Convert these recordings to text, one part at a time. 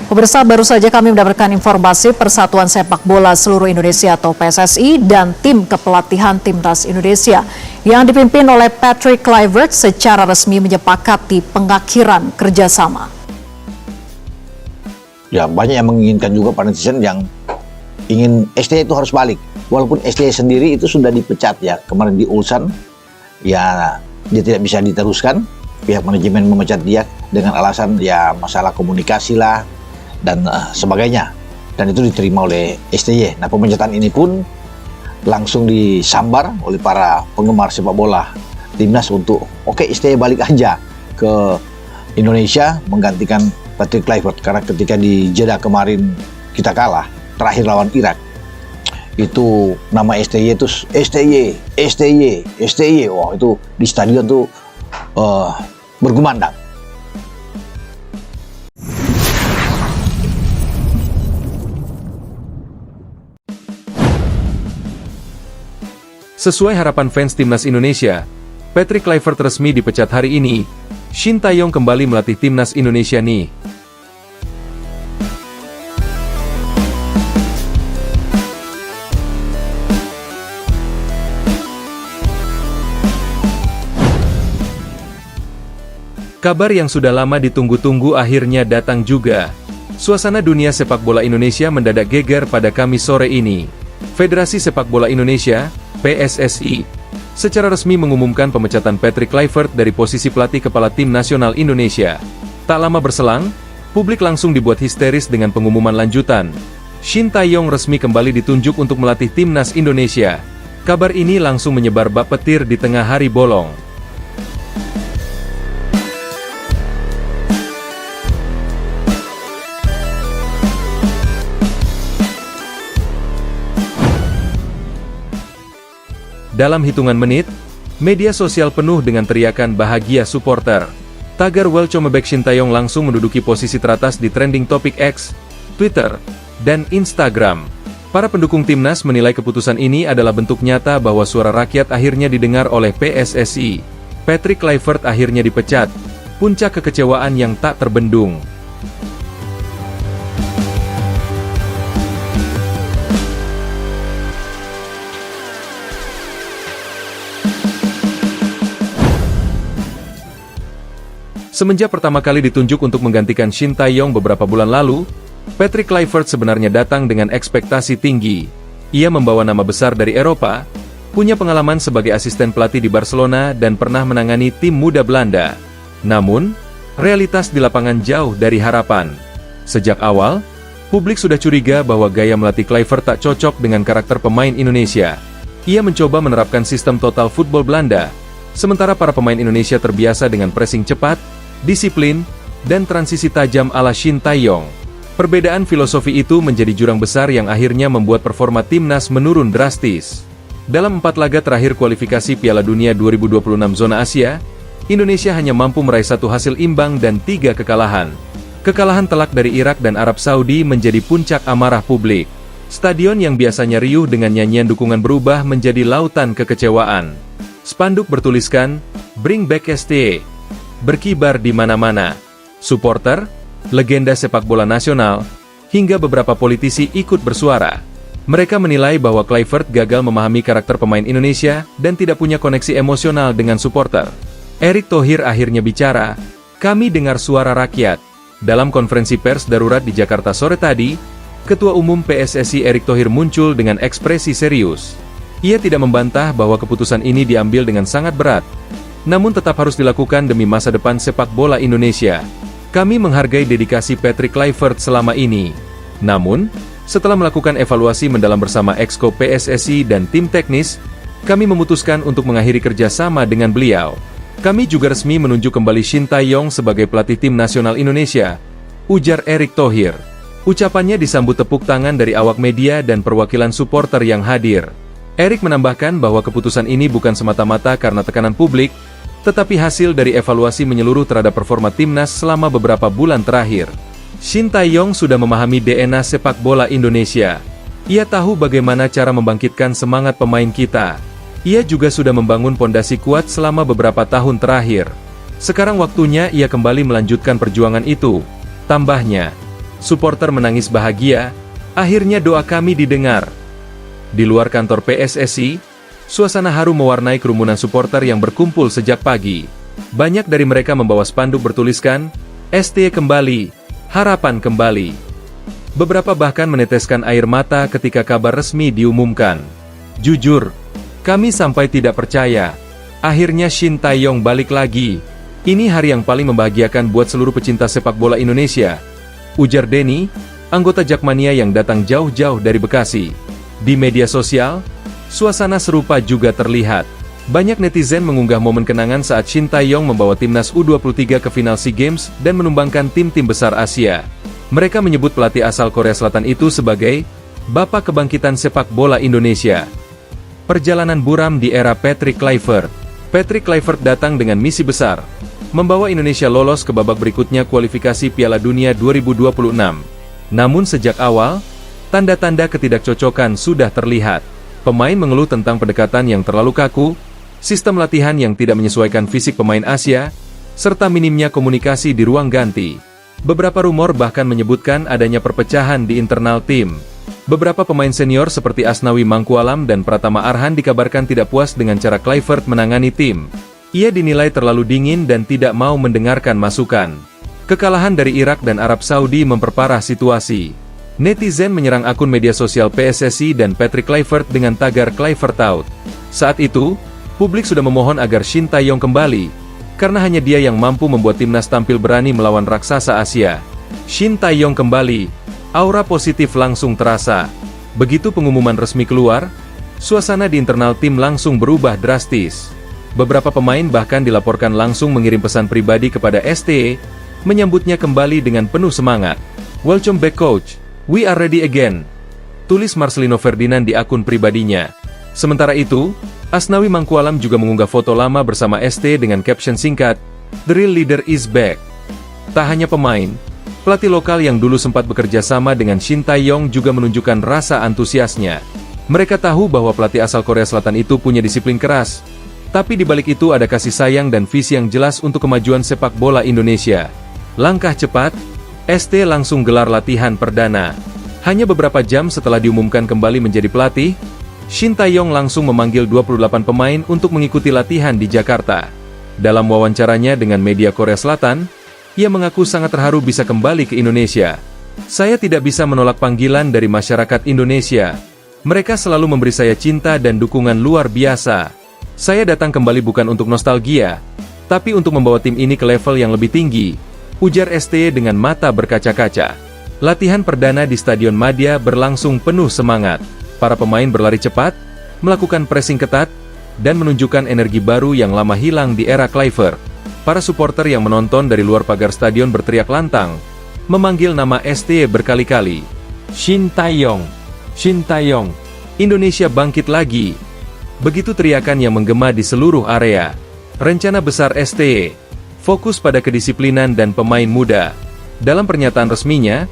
Pemirsa, baru saja kami mendapatkan informasi Persatuan Sepak Bola Seluruh Indonesia atau PSSI dan tim kepelatihan Timnas Indonesia yang dipimpin oleh Patrick Kluivert secara resmi menyepakati pengakhiran kerjasama. Ya, banyak yang menginginkan juga para netizen yang ingin STY itu harus balik. Walaupun STY sendiri itu sudah dipecat ya, kemarin di Ulsan, ya dia tidak bisa diteruskan. Pihak manajemen memecat dia dengan alasan ya masalah komunikasi lah dan sebagainya. Dan itu diterima oleh STY. Nah, pemecatan ini pun langsung disambar oleh para penggemar sepak bola Timnas untuk oke, STY balik aja ke Indonesia menggantikan Patrick Kluivert, karena ketika di Jeddah kemarin kita kalah terakhir lawan Irak, itu nama STY itu STY, wah itu di stadion tuh bergumandang. Sesuai harapan fans Timnas Indonesia, Patrick Kluivert resmi dipecat hari ini. Shin Tae-yong kembali melatih Timnas Indonesia nih. Kabar yang sudah lama ditunggu-tunggu akhirnya datang juga. Suasana dunia sepak bola Indonesia mendadak geger pada Kamis sore ini. Federasi Sepak Bola Indonesia, PSSI, secara resmi mengumumkan pemecatan Patrick Kluivert dari posisi pelatih kepala tim nasional Indonesia. Tak lama berselang, publik langsung dibuat histeris dengan pengumuman lanjutan. Shin Tae-yong resmi kembali ditunjuk untuk melatih timnas Indonesia. Kabar ini langsung menyebar bak petir di tengah hari bolong. Dalam hitungan menit, media sosial penuh dengan teriakan bahagia supporter. Tagar Welcome Back Shin Tae-yong langsung menduduki posisi teratas di trending topik X, Twitter, dan Instagram. Para pendukung timnas menilai keputusan ini adalah bentuk nyata bahwa suara rakyat akhirnya didengar oleh PSSI. Patrick Kluivert akhirnya dipecat, puncak kekecewaan yang tak terbendung. Semenjak pertama kali ditunjuk untuk menggantikan Shin Tae-yong beberapa bulan lalu, Patrick Kluivert sebenarnya datang dengan ekspektasi tinggi. Ia membawa nama besar dari Eropa, punya pengalaman sebagai asisten pelatih di Barcelona dan pernah menangani tim muda Belanda. Namun, realitas di lapangan jauh dari harapan. Sejak awal, publik sudah curiga bahwa gaya melatih Kluivert tak cocok dengan karakter pemain Indonesia. Ia mencoba menerapkan sistem total football Belanda, sementara para pemain Indonesia terbiasa dengan pressing cepat, disiplin, dan transisi tajam ala Shin Tae-yong. Perbedaan filosofi itu menjadi jurang besar yang akhirnya membuat performa timnas menurun drastis. Dalam 4 laga terakhir kualifikasi Piala Dunia 2026 zona Asia, Indonesia hanya mampu meraih 1 hasil imbang dan 3 kekalahan. Kekalahan telak dari Irak dan Arab Saudi menjadi puncak amarah publik. Stadion yang biasanya riuh dengan nyanyian dukungan berubah menjadi lautan kekecewaan. Spanduk bertuliskan, "Bring back STY," berkibar di mana-mana. Supporter, legenda sepak bola nasional, hingga beberapa politisi ikut bersuara. Mereka menilai bahwa Kluivert gagal memahami karakter pemain Indonesia dan tidak punya koneksi emosional dengan supporter. Erick Thohir akhirnya bicara, "Kami dengar suara rakyat." Dalam konferensi pers darurat di Jakarta sore tadi, Ketua Umum PSSI Erick Thohir muncul dengan ekspresi serius. Ia tidak membantah bahwa keputusan ini diambil dengan sangat berat, namun tetap harus dilakukan demi masa depan sepak bola Indonesia. Kami menghargai dedikasi Patrick Kluivert selama ini. Namun, setelah melakukan evaluasi mendalam bersama Exco PSSI dan tim teknis, kami memutuskan untuk mengakhiri kerjasama dengan beliau. Kami juga resmi menunjuk kembali Shin Tae-yong sebagai pelatih tim nasional Indonesia, ujar Erick Thohir. Ucapannya disambut tepuk tangan dari awak media dan perwakilan supporter yang hadir. Erick menambahkan bahwa keputusan ini bukan semata-mata karena tekanan publik, tetapi hasil dari evaluasi menyeluruh terhadap performa timnas selama beberapa bulan terakhir. Shin Tae-yong sudah memahami DNA sepak bola Indonesia. Ia tahu bagaimana cara membangkitkan semangat pemain kita. Ia juga sudah membangun pondasi kuat selama beberapa tahun terakhir. Sekarang waktunya ia kembali melanjutkan perjuangan itu. Tambahnya, Supporter menangis bahagia, akhirnya doa kami didengar. Di luar kantor PSSI, suasana haru mewarnai kerumunan supporter yang berkumpul sejak pagi. Banyak dari mereka membawa spanduk bertuliskan, STY kembali, harapan kembali. Beberapa bahkan meneteskan air mata ketika kabar resmi diumumkan. Jujur, kami sampai tidak percaya. Akhirnya Shin Tae-yong balik lagi. Ini hari yang paling membahagiakan buat seluruh pecinta sepak bola Indonesia, ujar Denny, anggota Jakmania yang datang jauh-jauh dari Bekasi. Di media sosial, suasana serupa juga terlihat. Banyak netizen mengunggah momen kenangan saat Shin Tae-yong membawa timnas U23 ke final SEA Games dan menumbangkan tim-tim besar Asia. Mereka menyebut pelatih asal Korea Selatan itu sebagai Bapak Kebangkitan Sepak Bola Indonesia. Perjalanan buram di era Patrick Kluivert. Patrick Kluivert datang dengan misi besar, membawa Indonesia lolos ke babak berikutnya kualifikasi Piala Dunia 2026. Namun sejak awal, tanda-tanda ketidakcocokan sudah terlihat. Pemain mengeluh tentang pendekatan yang terlalu kaku, sistem latihan yang tidak menyesuaikan fisik pemain Asia, serta minimnya komunikasi di ruang ganti. Beberapa rumor bahkan menyebutkan adanya perpecahan di internal tim. Beberapa pemain senior seperti Asnawi Mangkualam dan Pratama Arhan dikabarkan tidak puas dengan cara Kluivert menangani tim. Ia dinilai terlalu dingin dan tidak mau mendengarkan masukan. Kekalahan dari Irak dan Arab Saudi memperparah situasi. Netizen menyerang akun media sosial PSSI dan Patrick Kluivert dengan tagar Kluivert out. Saat itu, publik sudah memohon agar Shin Tae-yong kembali, karena hanya dia yang mampu membuat timnas tampil berani melawan raksasa Asia. Shin Tae-yong kembali, aura positif langsung terasa. Begitu pengumuman resmi keluar, suasana di internal tim langsung berubah drastis. Beberapa pemain bahkan dilaporkan langsung mengirim pesan pribadi kepada STY, menyambutnya kembali dengan penuh semangat. "Welcome back coach, we are ready again," tulis Marcelino Ferdinand di akun pribadinya. Sementara itu, Asnawi Mangkualam juga mengunggah foto lama bersama ST dengan caption singkat, "The real leader is back." Tak hanya pemain, pelatih lokal yang dulu sempat bekerja sama dengan Shin Tae-yong juga menunjukkan rasa antusiasnya. Mereka tahu bahwa pelatih asal Korea Selatan itu punya disiplin keras, tapi di balik itu ada kasih sayang dan visi yang jelas untuk kemajuan sepak bola Indonesia. Langkah cepat, ST langsung gelar latihan perdana. Hanya beberapa jam setelah diumumkan kembali menjadi pelatih, Shin Tae-yong langsung memanggil 28 pemain untuk mengikuti latihan di Jakarta. Dalam wawancaranya dengan media Korea Selatan, ia mengaku sangat terharu bisa kembali ke Indonesia. "Saya tidak bisa menolak panggilan dari masyarakat Indonesia. Mereka selalu memberi saya cinta dan dukungan luar biasa. Saya datang kembali bukan untuk nostalgia, tapi untuk membawa tim ini ke level yang lebih tinggi," ujar STY dengan mata berkaca-kaca. Latihan perdana di Stadion Madia berlangsung penuh semangat. Para pemain berlari cepat, melakukan pressing ketat, dan menunjukkan energi baru yang lama hilang di era Kluivert. Para supporter yang menonton dari luar pagar stadion berteriak lantang, memanggil nama STY berkali-kali. "Shin Tae-yong, Shin Tae-yong, Indonesia bangkit lagi." Begitu teriakan yang menggema di seluruh area. Rencana besar STY, fokus pada kedisiplinan dan pemain muda. Dalam pernyataan resminya,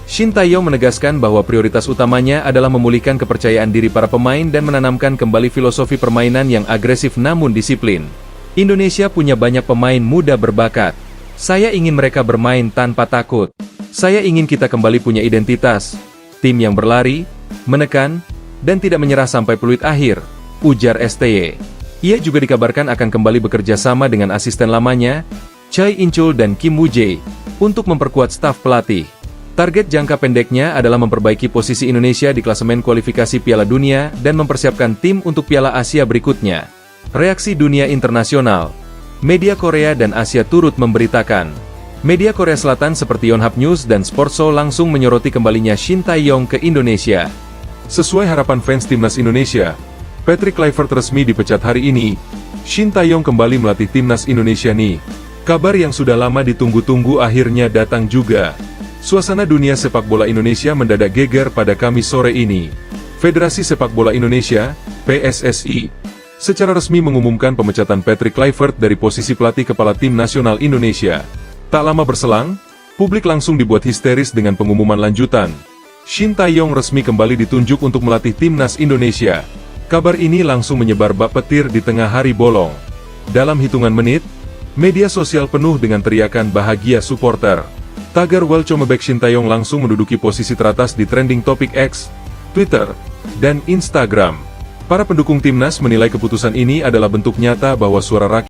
Shin Tae-yong menegaskan bahwa prioritas utamanya adalah memulihkan kepercayaan diri para pemain dan menanamkan kembali filosofi permainan yang agresif namun disiplin. "Indonesia punya banyak pemain muda berbakat. Saya ingin mereka bermain tanpa takut. Saya ingin kita kembali punya identitas. Tim yang berlari, menekan, dan tidak menyerah sampai peluit akhir," ujar STY. Ia juga dikabarkan akan kembali bekerja sama dengan asisten lamanya, Choi In-chul dan Kim Woo-jae, untuk memperkuat staf pelatih. Target jangka pendeknya adalah memperbaiki posisi Indonesia di klasemen kualifikasi Piala Dunia dan mempersiapkan tim untuk Piala Asia berikutnya. Reaksi dunia internasional. Media Korea dan Asia turut memberitakan. Media Korea Selatan seperti Yonhap News dan Sportso langsung menyoroti kembalinya Shin Tae-yong ke Indonesia. Sesuai harapan fans timnas Indonesia, Patrick Kluivert resmi dipecat hari ini. Shin Tae-yong kembali melatih timnas Indonesia nih. Kabar yang sudah lama ditunggu-tunggu akhirnya datang juga. Suasana dunia sepak bola Indonesia mendadak geger pada Kamis sore ini. Federasi Sepak Bola Indonesia, PSSI, secara resmi mengumumkan pemecatan Patrick Kluivert dari posisi pelatih kepala tim nasional Indonesia. Tak lama berselang, publik langsung dibuat histeris dengan pengumuman lanjutan. Shin Tae-yong resmi kembali ditunjuk untuk melatih timnas Indonesia. Kabar ini langsung menyebar bak petir di tengah hari bolong. Dalam hitungan menit, media sosial penuh dengan teriakan bahagia supporter. tagar Welcome Back Shin Tae-yong langsung menduduki posisi teratas di trending topik X, Twitter, dan Instagram. Para pendukung timnas menilai keputusan ini adalah bentuk nyata bahwa suara rakyat